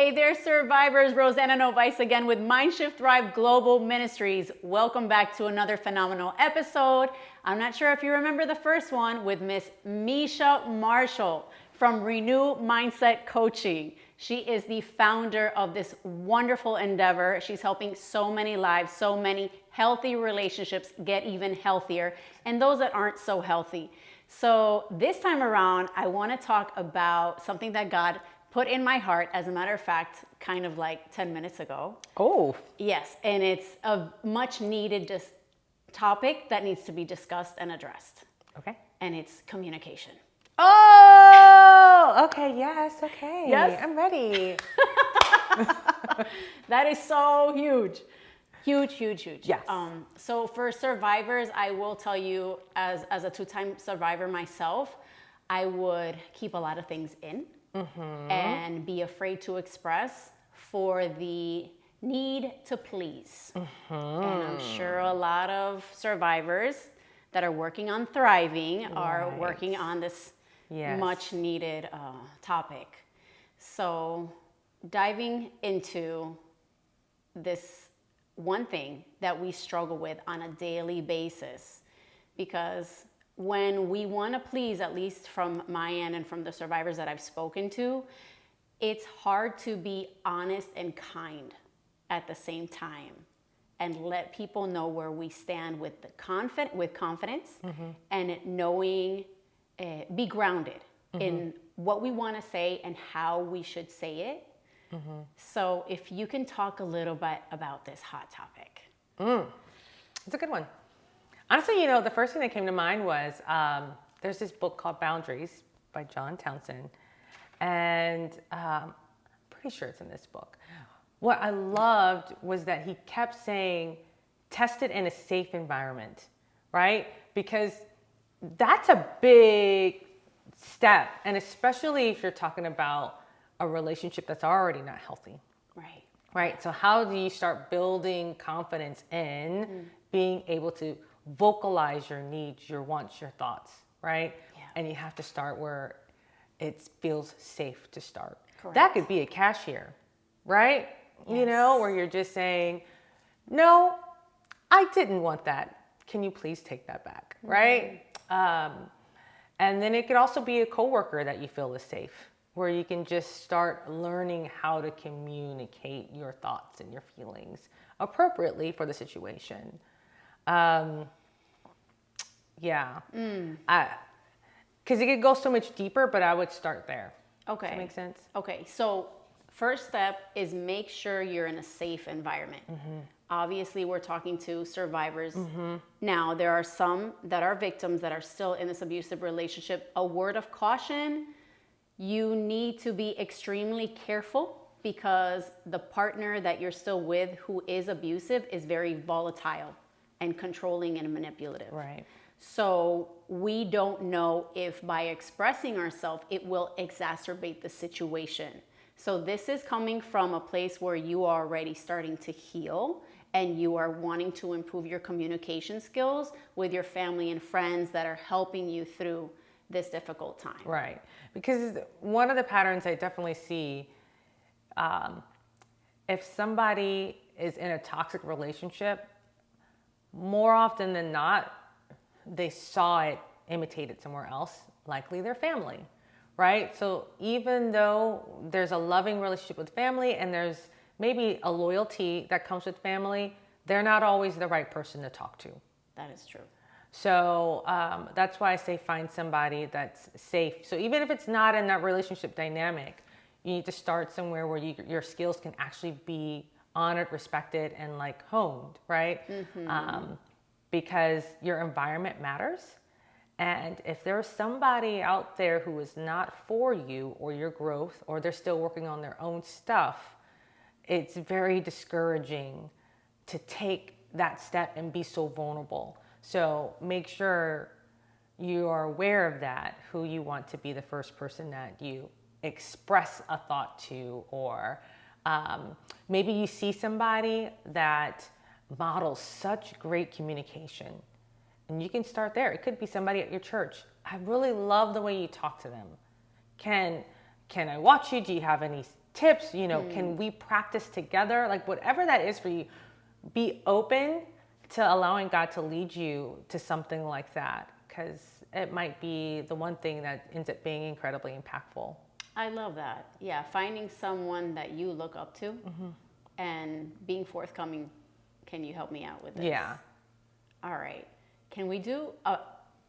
Hey there, survivors. Rosanna Novice again with Mind Shift Thrive Global Ministries. Welcome back to another phenomenal episode. I'm not sure if you remember the first one with Miss Meisha Marshall from Renew Mindset Coaching. She is the founder of this wonderful endeavor. She's helping so many lives, so many healthy relationships get even healthier, and those that aren't so healthy. So this time around, I want to talk about something that God put in my heart, as a matter of fact, kind of like 10 minutes ago. Oh. Yes, and it's a much needed topic that needs to be discussed and addressed. Okay. And it's communication. Oh, okay, yes, okay. Yes? I'm ready. That is so huge. Huge, huge, huge. Yes. So for survivors, I will tell you, as a two-time survivor myself, I would keep a lot of things in. Mm-hmm. And be afraid to express for the need to please. Mm-hmm. And I'm sure a lot of survivors that are working on thriving are working on this much needed topic. So diving into this one thing that we struggle with on a daily basis, because when we want to please, at least from my end and from the survivors that I've spoken to, it's hard to be honest and kind at the same time and let people know where we stand with confidence, mm-hmm. and knowing, be grounded mm-hmm. in what we want to say and how we should say it. Mm-hmm. So if you can talk a little bit about this hot topic. It's a good one. Honestly, the first thing that came to mind was there's this book called Boundaries by John Townsend, and I'm pretty sure it's in this book. What I loved was that he kept saying, test it in a safe environment, right? Because that's a big step, and especially if you're talking about a relationship that's already not healthy. Right. Right, so how do you start building confidence in being able to vocalize your needs, your wants, your thoughts, right? Yeah. And you have to start where it feels safe to start. Correct. That could be a cashier, right? Yes. Where you're just saying, no, I didn't want that. Can you please take that back, right? And then it could also be a coworker that you feel is safe, where you can just start learning how to communicate your thoughts and your feelings appropriately for the situation. Because it could go so much deeper, but I would start there. Okay. Does that make sense? Okay, so first step is make sure you're in a safe environment. Mm-hmm. Obviously, we're talking to survivors. Mm-hmm. Now, there are some that are victims that are still in this abusive relationship. A word of caution, you need to be extremely careful, because the partner that you're still with who is abusive is very volatile and controlling and manipulative. Right. So we don't know if by expressing ourselves, it will exacerbate the situation. So this is coming from a place where you are already starting to heal and you are wanting to improve your communication skills with your family and friends that are helping you through this difficult time. Right. Because one of the patterns I definitely see, if somebody is in a toxic relationship, more often than not, they saw it imitated somewhere else, likely their family, right? So even though there's a loving relationship with family and there's maybe a loyalty that comes with family, they're not always the right person to talk to. That is true. So that's why I say find somebody that's safe. So even if it's not in that relationship dynamic, you need to start somewhere where your skills can actually be honored, respected, and honed, right? Mm-hmm. Because your environment matters. And if there's somebody out there who is not for you or your growth, or they're still working on their own stuff, it's very discouraging to take that step and be so vulnerable. So make sure you are aware of that, who you want to be the first person that you express a thought to, or maybe you see somebody that models such great communication, and you can start there. It could be somebody at your church. I really love the way you talk to them. Can I watch you? Do you have any tips, can we practice together? Like whatever that is for you, be open to allowing God to lead you to something like that, because it might be the one thing that ends up being incredibly impactful. I love that. Yeah, finding someone that you look up to and being forthcoming. Can you help me out with this? Yeah. All right. Can we do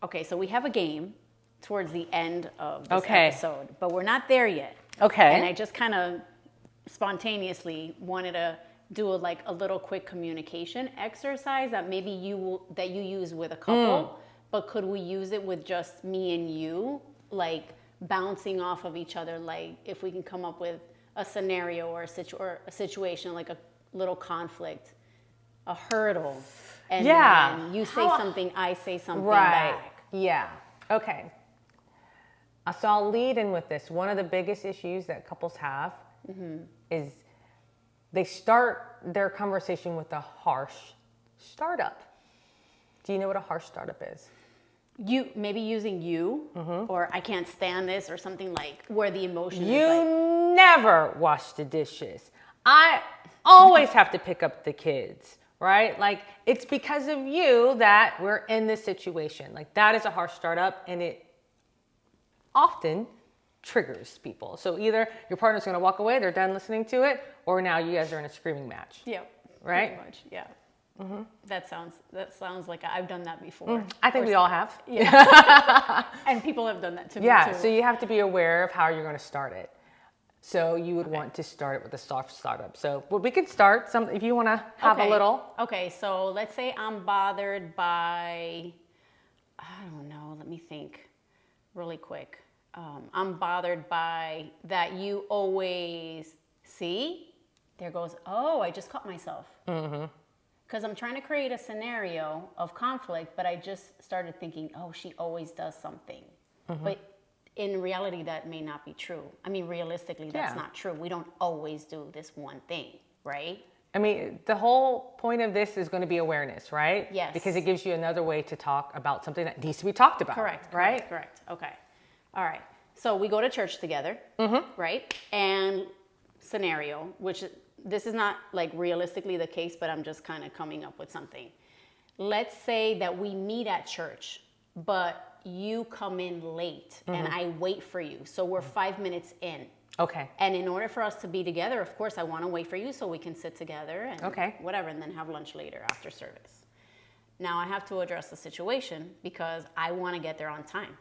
okay, so we have a game towards the end of this episode, but we're not there yet. Okay. And I just kind of spontaneously wanted to do a little quick communication exercise that maybe you use with a couple, but could we use it with just me and you, like bouncing off of each other, like if we can come up with a scenario or a situation, like a little conflict, a hurdle, and then you say something, I say something back. Yeah. Okay. So I'll lead in with this. One of the biggest issues that couples have is they start their conversation with a harsh startup. Do you know what a harsh startup is? You maybe using or I can't stand this, or something like where the emotion you is like, never wash the dishes. I always have to pick up the kids, right? Like it's because of you that we're in this situation. Like that is a harsh startup, and it often triggers people. So either your partner's going to walk away, they're done listening to it, or now you guys are in a screaming match. Yeah. Right? Pretty much. Yeah. That sounds like I've done that before. I think we all have. Yeah. And people have done that to me too. Yeah, so you have to be aware of how you're going to start it. So you would want to start it with a soft startup. So we could start if you want to have a little. Okay, so let's say I'm bothered by, I don't know, let me think really quick. I'm bothered by that you always see, there goes, oh, I just caught myself. Because I'm trying to create a scenario of conflict, but I just started thinking, oh, she always does something. But in reality, that may not be true. I mean, realistically, that's not true. We don't always do this one thing, right? I mean, the whole point of this is going to be awareness, right? Yes. Because it gives you another way to talk about something that needs to be talked about. Correct. Right? Correct. Okay. All right. So we go to church together, right? And scenario, which this is not like realistically the case, but I'm just kind of coming up with something. Let's say that we meet at church, but you come in late and I wait for you. So we're 5 minutes in. Okay. And in order for us to be together, of course, I want to wait for you so we can sit together and whatever, and then have lunch later after service. Now I have to address the situation because I want to get there on time,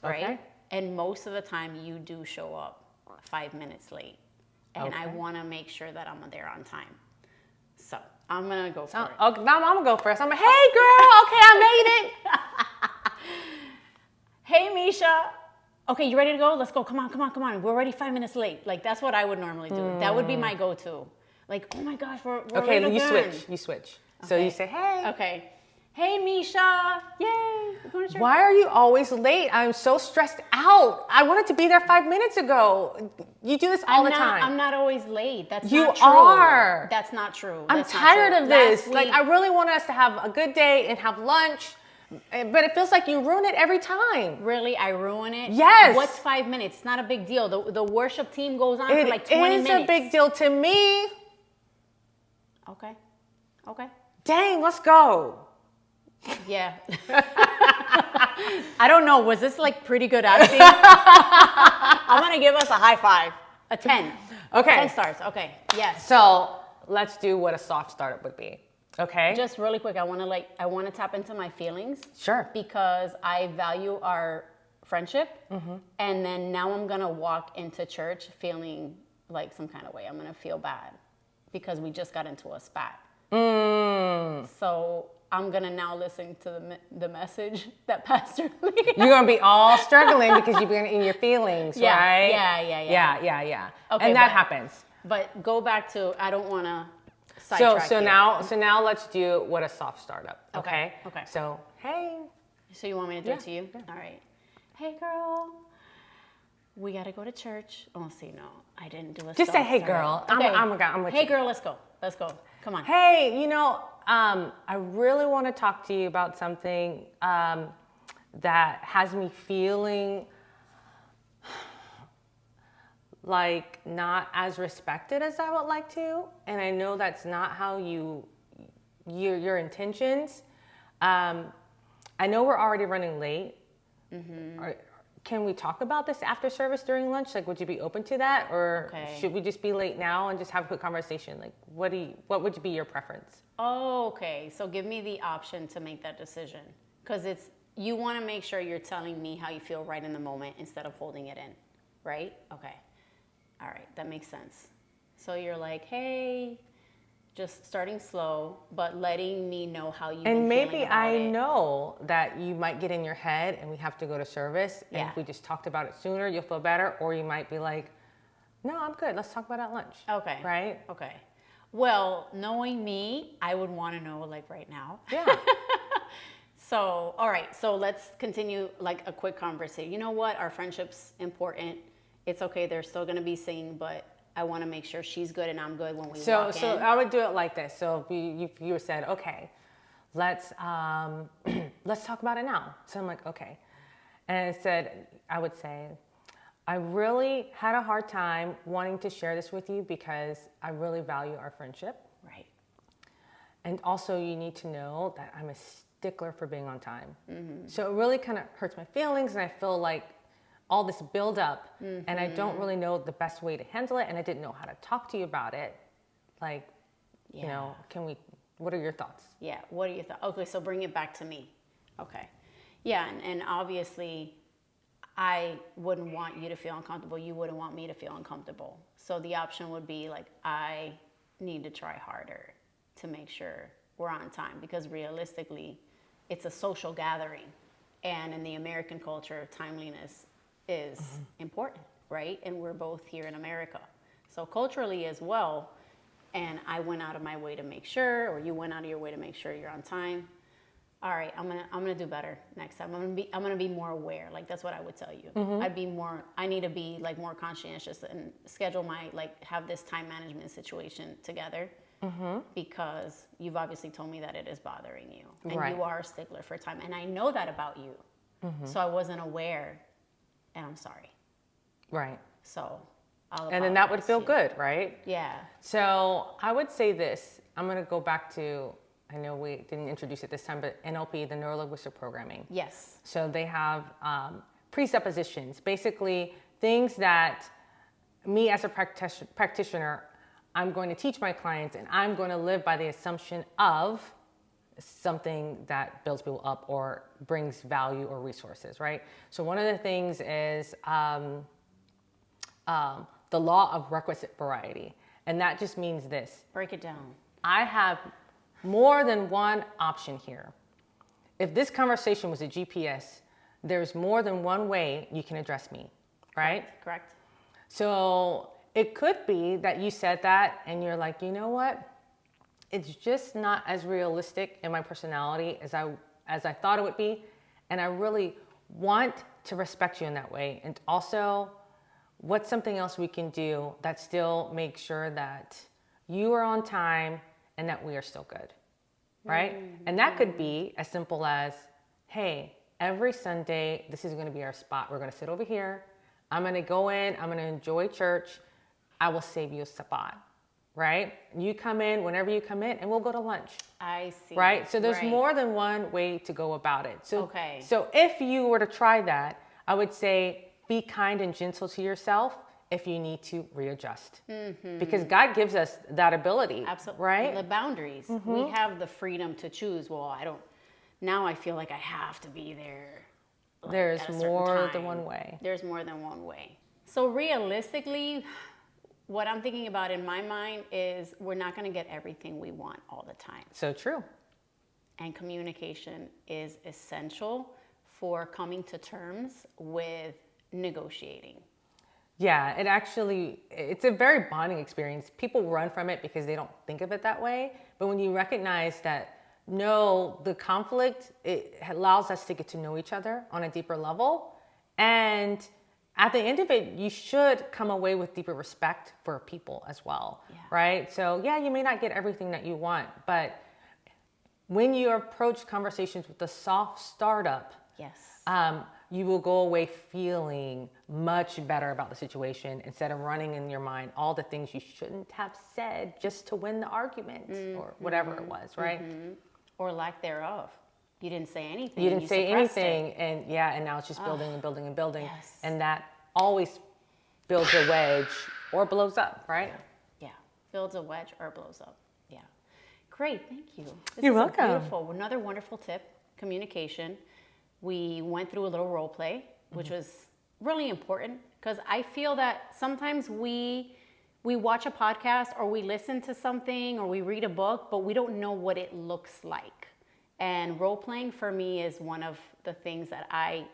right? Okay. And most of the time you do show up 5 minutes late. And I want to make sure that I'm there on time. So I'm going to go for it. Okay, I'm going to go first. I'm like, hey, girl, okay, I made it. Hey, Meisha. Okay, you ready to go? Let's go. Come on. We're already 5 minutes late. Like, that's what I would normally do. That would be my go-to. Like, oh my gosh, we're okay, late again. You switch. So you say, hey. Okay. Hey, Meisha. Yay. We're going to church. Why are you always late? I'm so stressed out. I wanted to be there 5 minutes ago. You do this all the time. I'm not always late. That's you not true. You are. That's not true. I'm tired of this. Like, I really want us to have a good day and have lunch. But it feels like you ruin it every time. Really? I ruin it? Yes. What's 5 minutes? It's not a big deal. The worship team goes on for like 20 minutes. It is a big deal to me. Okay. Dang, let's go. Yeah. I don't know. Was this like pretty good acting? I'm going to give us a high five. A 10. Okay. 10 stars. Okay. Yes. So let's do what a soft startup would be. Okay. Just really quick, I want to tap into my feelings. Sure. Because I value our friendship. And then now I'm going to walk into church feeling like some kind of way. I'm going to feel bad because we just got into a spat. So I'm going to now listen to the message that Pastor Lee. You're going to be all struggling because you've been in your feelings, right? Yeah. Okay, and that happens. But go back to, I don't want to sidetrack So now let's do what a soft startup, okay? Okay. So, hey. So you want me to do it to you? Yeah. All right. Hey, girl. We got to go to church. Oh, see, no. I didn't do a Just say, hey, startup. girl. Okay. I'm with you. Hey, girl, let's go. Come on. Hey, I really want to talk to you about something that has me feeling like not as respected as I would like to, and I know that's not how your intentions. I know we're already running late. Can we talk about this after service during lunch? Like, would you be open to that, or should we just be late now and just have a quick conversation? Like, what would be your preference? Oh, okay. So give me the option to make that decision, because you want to make sure you're telling me how you feel right in the moment instead of holding it in, right? Okay. All right, that makes sense. So you're like, hey, just starting slow, but letting me know how you feel. And maybe I know that you might get in your head and we have to go to service. And if we just talked about it sooner, you'll feel better. Or you might be like, no, I'm good. Let's talk about it at lunch. Okay. Right? Okay. Well, knowing me, I would want to know like right now. Yeah. So, all right. So let's continue like a quick conversation. You know what? Our friendship's important. It's okay. They're still going to be singing, but I want to make sure she's good and I'm good when we walk in. So I would do it like this. So if you said, okay, let's talk about it now. So I'm like, okay. And I would say, I really had a hard time wanting to share this with you because I really value our friendship. Right. And also you need to know that I'm a stickler for being on time. So it really kind of hurts my feelings, and I feel like all this build up, and I don't really know the best way to handle it, and I didn't know how to talk to you about it. Like, you know, what are your thoughts? Yeah, what are your thoughts? Okay, so bring it back to me. Okay. Yeah, and obviously I wouldn't want you to feel uncomfortable. You wouldn't want me to feel uncomfortable. So the option would be like, I need to try harder to make sure we're on time, because realistically, it's a social gathering. And in the American culture, timeliness is important, right? And we're both here in America. So culturally as well, and I went out of my way to make sure, or you went out of your way to make sure you're on time. All right, I'm gonna do better next time. I'm gonna be more aware. Like, that's what I would tell you. I need to be like more conscientious and schedule have this time management situation together, because you've obviously told me that it is bothering you, and you are a stickler for time, and I know that about you. So I wasn't aware, and I'm sorry. Right. So and then that would feel good, right? Yeah. So I would say this. I'm going to go back to, I know we didn't introduce it this time, but NLP, the neuro-linguistic programming. Yes. So they have presuppositions, basically things that me as a practitioner, I'm going to teach my clients, and I'm going to live by the assumption of something that builds people up or brings value or resources, right? So one of the things is the law of requisite variety. And that just means this. Break it down. I have more than one option here. If this conversation was a GPS, there's more than one way you can address me, right? Correct. So it could be that you said that and you're like, you know what? It's just not as realistic in my personality as I thought it would be. And I really want to respect you in that way. And also, what's something else we can do that still makes sure that you are on time and that we are still good, right? And that could be as simple as, hey, every Sunday, this is going to be our spot. We're going to sit over here. I'm going to go in. I'm going to enjoy church. I will save you a spot, right? You come in whenever you come in, and we'll go to lunch. I see. Right? So there's more than one way to go about it. So, okay. So if you were to try that, I would say be kind and gentle to yourself if you need to readjust. Because God gives us that ability. Absolutely. Right? The boundaries. We have the freedom to choose. Well, now I feel like I have to be there. There's more than one way. There's more than one way. So realistically, what I'm thinking about in my mind is we're not going to get everything we want all the time. So true. And communication is essential for coming to terms with negotiating. Yeah, it's a very bonding experience. People run from it because they don't think of it that way. But when you recognize that, no, the conflict, it allows us to get to know each other on a deeper level. And at the end of it, you should come away with deeper respect for people as well, right? So yeah, you may not get everything that you want, but when you approach conversations with a soft startup, you will go away feeling much better about the situation instead of running in your mind all the things you shouldn't have said just to win the argument or whatever it was, right? Or lack thereof. You didn't say anything. You didn't say anything, it. and now it's just building and building and building, Yes. and that always builds a wedge or blows up, right? Yeah, builds a wedge or blows up. Yeah, great, thank you. This You're is welcome. Beautiful. Another wonderful tip: communication. We went through a little role play, which was really important because I feel that sometimes we watch a podcast or we listen to something or we read a book, but we don't know what it looks like. And role playing for me is one of the things that I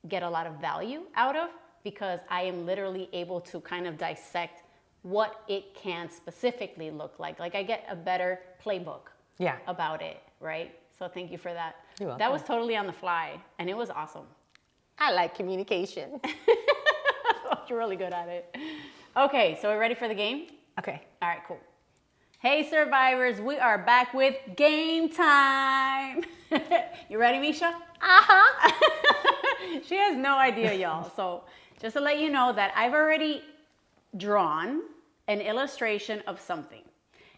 get a lot of value out of because I am literally able to kind of dissect what it can specifically look like. Like I get a better playbook about it, right? So thank you for that. You're welcome. That was totally on the fly and it was awesome. I like communication. You're really good at it. Okay, so we're ready for the game? Okay. All right, cool. Hey survivors, we are back with game time. You ready, Meisha? She has no idea, y'all. So just to let you know that I've already drawn an illustration of something.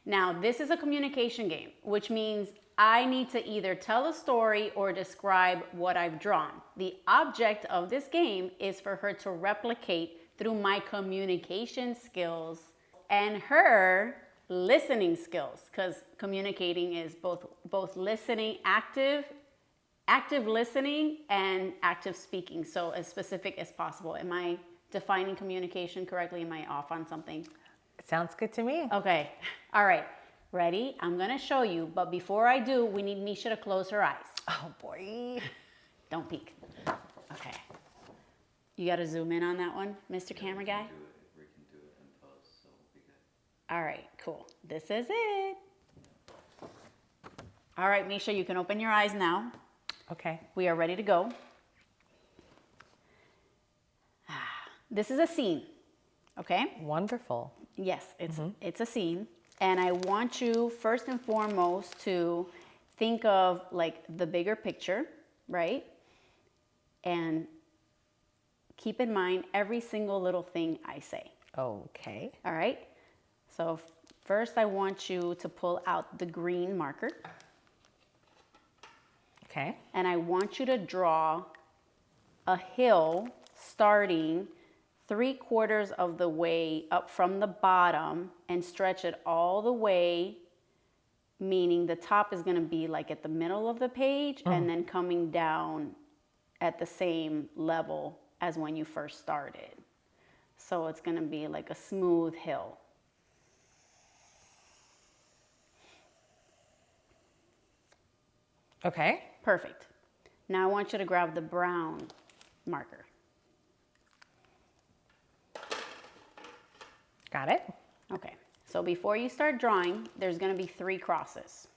Now, this is a communication game, which means I need to either tell a story or describe what I've drawn. The object of this game is for her to replicate through my communication skills and her listening skills, because communicating is both listening, active listening and active speaking. So as specific as possible. Am I defining communication correctly? Am I off on something? Sounds good to me. Okay. All right. Ready? I'm going to show you. But before I do, we need Meisha to close her eyes. Oh, boy. Don't peek. Okay. You got to zoom in on that one, Mr. Camera Guy? We can do it in post, so we'll be good. All right, cool. This is it. All right, Meisha, you can open your eyes now. Okay. We are ready to go. This is a scene, okay? Wonderful. Yes, it's a scene. And I want you first and foremost to think of like the bigger picture, right? And keep in mind every single little thing I say. Okay. All right? So first I want you to pull out the green marker. Okay. And I want you to draw a hill starting 3/4 of the way up from the bottom and stretch it all the way, meaning the top is going to be like at the middle of the page and then coming down at the same level as when you first started. So it's going to be like a smooth hill. Okay. Perfect. Now I want you to grab the brown marker. Got it. Okay. So before you start drawing, there's going to be 3 crosses.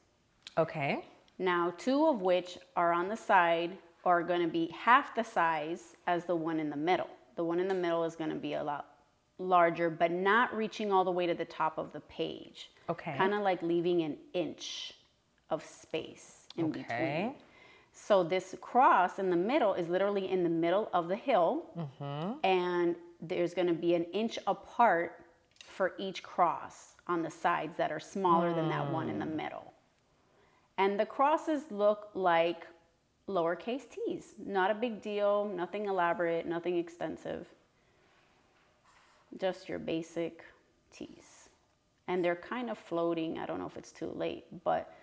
Okay. Now, 2 of which are on the side are going to be half the size as the one in the middle. The one in the middle is going to be a lot larger, but not reaching all the way to the top of the page. Okay. Kind of like leaving an inch of space in between. Okay. So this cross in the middle is literally in the middle of the hill, and there's going to be an inch apart for each cross on the sides that are smaller than that one in the middle. And the crosses look like lowercase t's. Not a big deal, nothing elaborate, nothing extensive. Just your basic t's. And they're kind of floating. I don't know if it's too late, but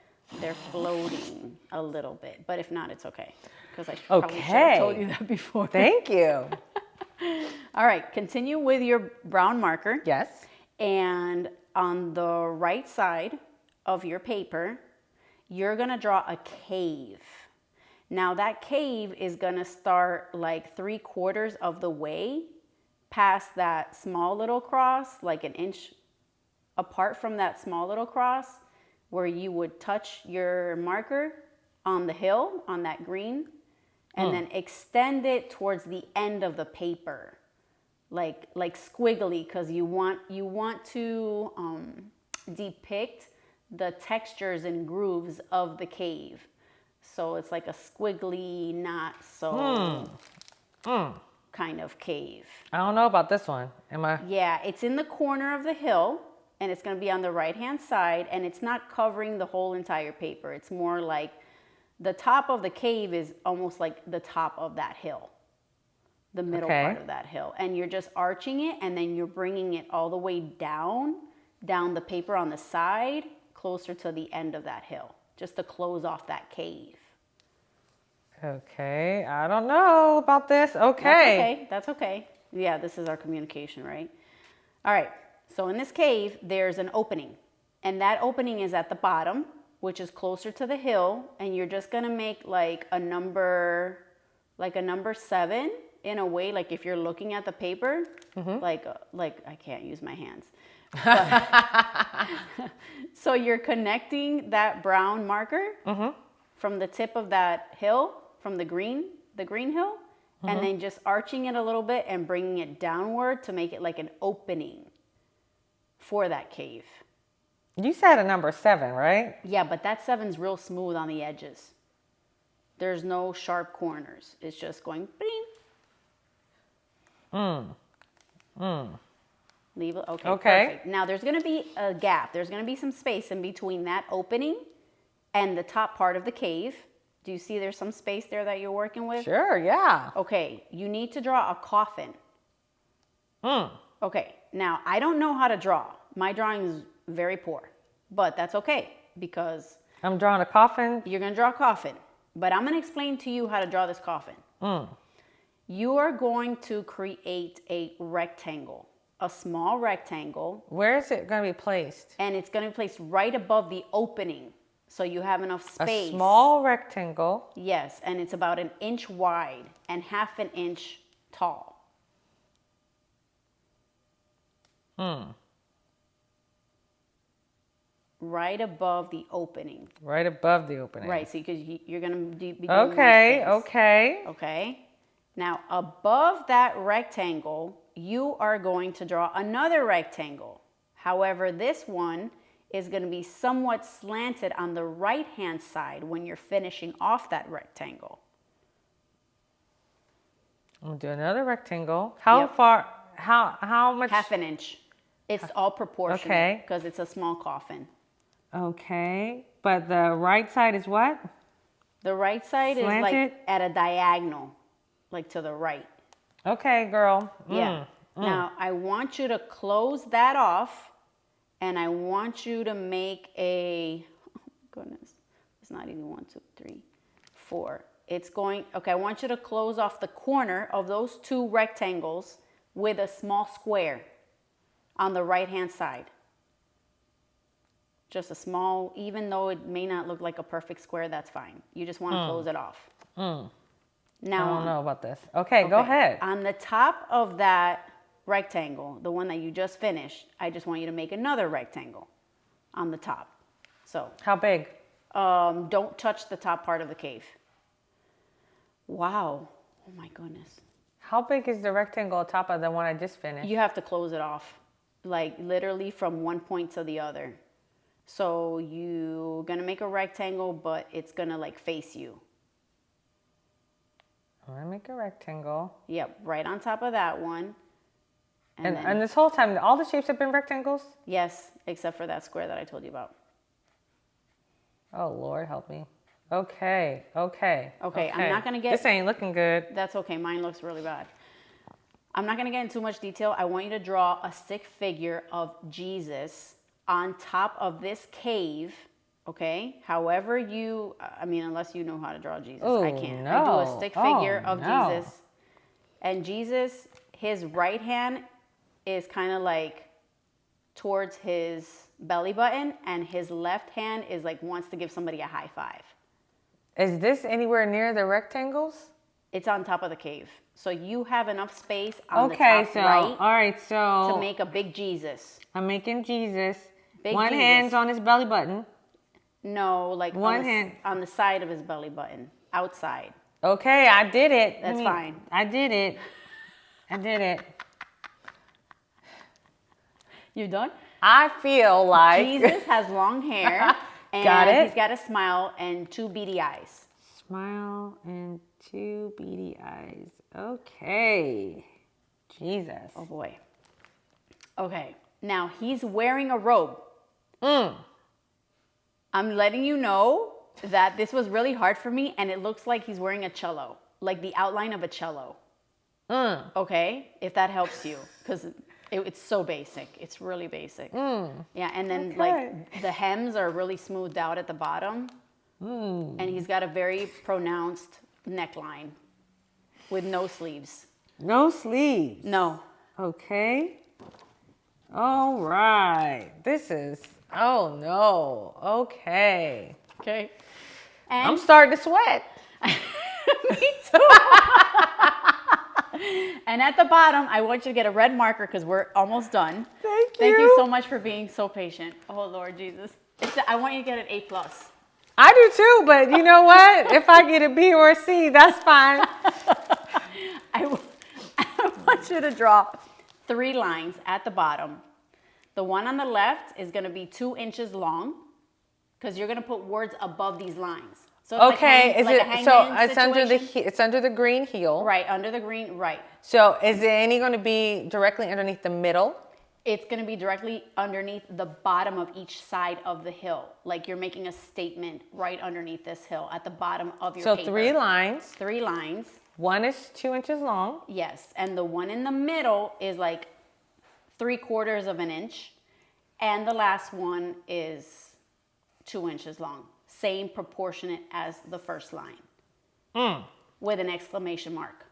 they're floating a little bit. But if not, it's okay. Because I probably should have told you that before. Thank you. All right, continue with your brown marker. Yes. And on the right side of your paper, you're gonna draw a cave. Now that cave is gonna start like 3/4 of the way past that small little cross, like an inch apart from that small little cross, where you would touch your marker on the hill, on that green, and then extend it towards the end of the paper. Like squiggly, because you want to depict the textures and grooves of the cave. So it's like a squiggly, not so kind of cave. I don't know about this one. Yeah, it's in the corner of the hill, and it's going to be on the right-hand side, and it's not covering the whole entire paper. It's more like the top of the cave is almost like the top of that hill, the middle part of that hill. And you're just arching it, and then you're bringing it all the way down the paper on the side, closer to the end of that hill, just to close off that cave. Okay, I don't know about this. Okay. That's okay. Yeah, this is our communication, right? All right, so in this cave, there's an opening. And that opening is at the bottom, which is closer to the hill. And you're just gonna make like a number 7 in a way, like if you're looking at the paper, like I can't use my hands. So you're connecting that brown marker from the tip of that hill, from the green hill, and then just arching it a little bit and bringing it downward to make it like an opening for that cave. You said a number 7, right? Yeah, but that 7's real smooth on the edges. There's no sharp corners. It's just going bing. Leave it. Okay. Perfect. Now there's going to be a gap. There's going to be some space in between that opening and the top part of the cave. Do you see there's some space there that you're working with? Sure, yeah. Okay, you need to draw a coffin. Okay, now I don't know how to draw. My drawing is very poor, but that's okay because I'm drawing a coffin. You're going to draw a coffin, but I'm going to explain to you how to draw this coffin. You are going to create a rectangle, a small rectangle. Where is it going to be placed? And it's going to be placed right above the opening. So you have enough space. A small rectangle. Yes, and it's about 1 inch wide and 1/2 inch tall. Right above the opening. Right above the opening. Right, so because you're going to be doing Okay. Now, above that rectangle, you are going to draw another rectangle. However, this one is going to be somewhat slanted on the right-hand side when you're finishing off that rectangle. I'm going to do another rectangle. How far, how much? 1/2 inch. It's all proportionate because it's a small coffin. Okay, but the right side is what? The right side Slanted? is like at a diagonal, like to the right. Okay, girl. Yeah. Now, I want you to close that off. And I want you to make a, oh goodness, it's not even 1, 2, 3, 4. It's going, okay, I want you to close off the corner of those 2 rectangles with a small square on the right-hand side. Just a small, even though it may not look like a perfect square, that's fine. You just want to close it off. Now, I don't know about this. Okay, go ahead. On the top of that rectangle, the one that you just finished, I just want you to make another rectangle on the top. So how big? Don't touch the top part of the cave. Wow. Oh my goodness. How big is the rectangle on top of the one I just finished? You have to close it off, like literally from one point to the other. So you're gonna make a rectangle, but it's gonna like face you. I'm gonna make a rectangle. Yep, right on top of that one. And this whole time, all the shapes have been rectangles? Yes, except for that square that I told you about. Oh, Lord, help me. Okay. I'm not going to get... This ain't looking good. That's okay. Mine looks really bad. I'm not going to get into too much detail. I want you to draw a stick figure of Jesus on top of this cave, okay? However you... unless you know how to draw Jesus. I can't. No. I do a stick figure of Jesus. And Jesus, his right hand is kind of like towards his belly button, and his left hand is like wants to give somebody a high five. Is this anywhere near the rectangles? It's on top of the cave. So you have enough space on the top right. All right, so to make a big Jesus. I'm making Jesus. Big one Jesus. hand's on his belly button. No, like one hand on the side of his belly button, outside. Okay, I did it. That's fine. I did it. You done? I feel like Jesus has long hair. And got it. He's got a smile and 2 beady eyes. Smile and 2 beady eyes. Okay. Jesus. Oh boy. Okay. Now he's wearing a robe. I'm letting you know that this was really hard for me, and it looks like he's wearing a cello, like the outline of a cello. Okay, if that helps you, because it's so basic. It's really basic. Yeah, and then like the hems are really smoothed out at the bottom, and he's got a very pronounced neckline with no sleeves. No sleeves. No. Okay. All right. This is, oh no. Okay. Okay. And I'm starting to sweat. me too. And at the bottom, I want you to get a red marker because we're almost done. Thank you. Thank you so much for being so patient. Oh, Lord Jesus. I want you to get an A+. I do too, but you know what? If I get a B or a C, that's fine. I want you to draw 3 lines at the bottom. The one on the left is going to be 2 inches long because you're going to put words above these lines. So it's Okay, like a is it so hangman it's under the green heel. Right, under the green, right. So is it any going to be directly underneath the middle? It's going to be directly underneath the bottom of each side of the hill. Like you're making a statement right underneath this hill at the bottom of your paper. So 3 lines. 3 lines. One is 2 inches long. Yes, and the one in the middle is like 3/4 of an inch, and the last one is 2 inches long. Same proportionate as the first line. With an exclamation mark.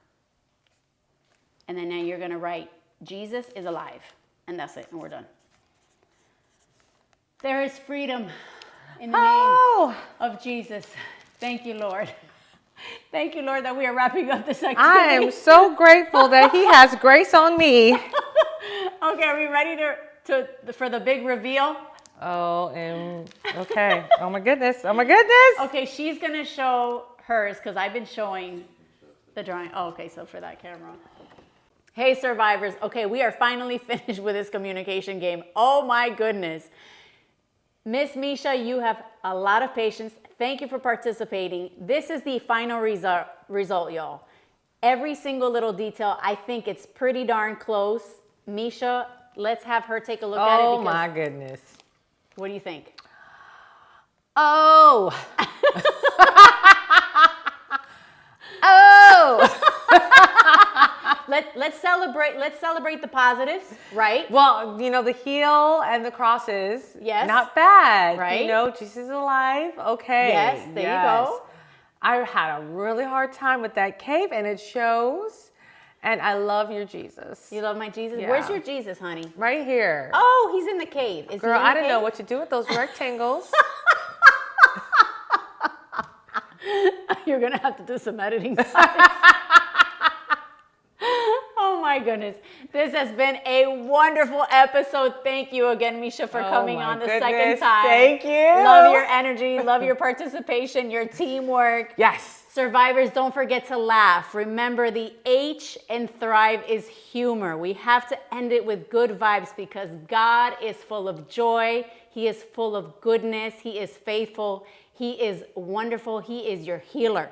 And then now you're going to write, Jesus is alive. And that's it, and we're done. There is freedom in the name of Jesus. Thank you, Lord. Thank you, Lord, that we are wrapping up this activity. I am so grateful that he has grace on me. Okay, are we ready for the big reveal? Oh, and okay. Oh my goodness. Oh my goodness. Okay, she's going to show hers because I've been showing the drawing. Oh, okay, so for that camera. Hey, survivors. Okay, we are finally finished with this communication game. Oh my goodness. Miss Meisha, you have a lot of patience. Thank you for participating. This is the final result, y'all. Every single little detail, I think it's pretty darn close. Meisha, let's have her take a look at it. Oh my goodness. What do you think? Oh. Oh. Let's celebrate the positives, right? Well, you know, the heel and the crosses. Yes. Not bad. Right. You know, Jesus is alive. Okay. Yes, there you go. I had a really hard time with that cape, and it shows. And I love your Jesus. You love my Jesus? Yeah. Where's your Jesus, honey? Right here. Oh, he's in the cave. Is Girl, he in the I didn't know cave? what to do with those rectangles. You're going to have to do some editing. Oh my goodness. This has been a wonderful episode. Thank you again, Meisha, for coming on the second time. Thank you. Love your energy. Love your participation, your teamwork. Yes. Survivors, don't forget to laugh. Remember, the H in Thrive is humor. We have to end it with good vibes because God is full of joy. He is full of goodness. He is faithful. He is wonderful. He is your healer.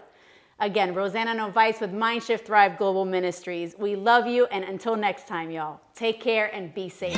Again, Rosanna Novice with Mindshift Thrive Global Ministries. We love you, and until next time, y'all, take care and be safe.